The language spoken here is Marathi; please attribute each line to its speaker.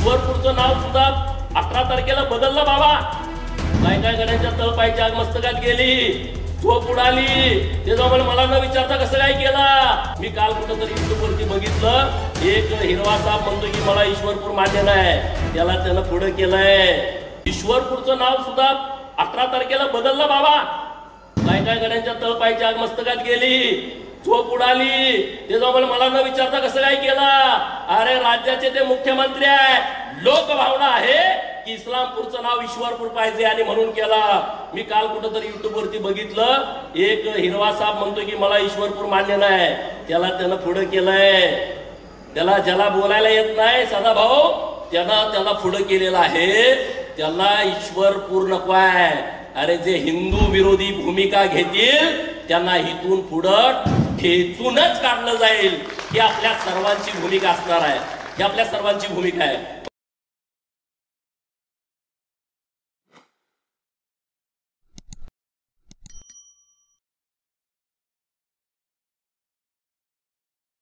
Speaker 1: ईश्वरपूरचं नाव सुद्धा 18 तारखेला बदललं बाबा. काय काय गड्यांच्या तळपायच्या मस्तकात गेली, झोप उडाली. ते जवळ मला न विचारता कसं काय केला. मी काल कुठंतरी युट्यूबवरती बघितलं, एक हिरवा साप म्हणतो की मला ईश्वरपूर मान्य नाही, त्याला त्यानं पुढे केलंय. ईश्वरपूरचं नाव सुद्धा 18 तारखेला बदललं बाबा. काय काय गड्यांच्या तळपायच्या मस्तकात गेली, झोप उडाली. ते जवळ मला न विचारता कसं काय केला. अरे राज्याचे ते मुख्यमंत्री आहे, लोकभावना आहे की इस्लामपूरचं नाव ईश्वरपूर पाहिजे आणि म्हणून केला. मी काल कुठंतरी युट्यूबवरती बघितलं, एक हिरवा साप म्हणतो की मला ईश्वरपूर मान्य नाही, त्याला त्यानं पुढे केलंय. त्याला ज्याला बोलायला येत नाही सदाभाऊ, त्याला पुढे केलेलं आहे. त्याला ईश्वरपूर नको आहे. अरे जे हिंदू विरोधी भूमिका घेतील त्यांना इथून पुढं ठेचूनच काढलं जाईल. ही आपल्या सर्वांची भूमिका असणार आहे, ही आपल्या सर्वांची भूमिका आहे.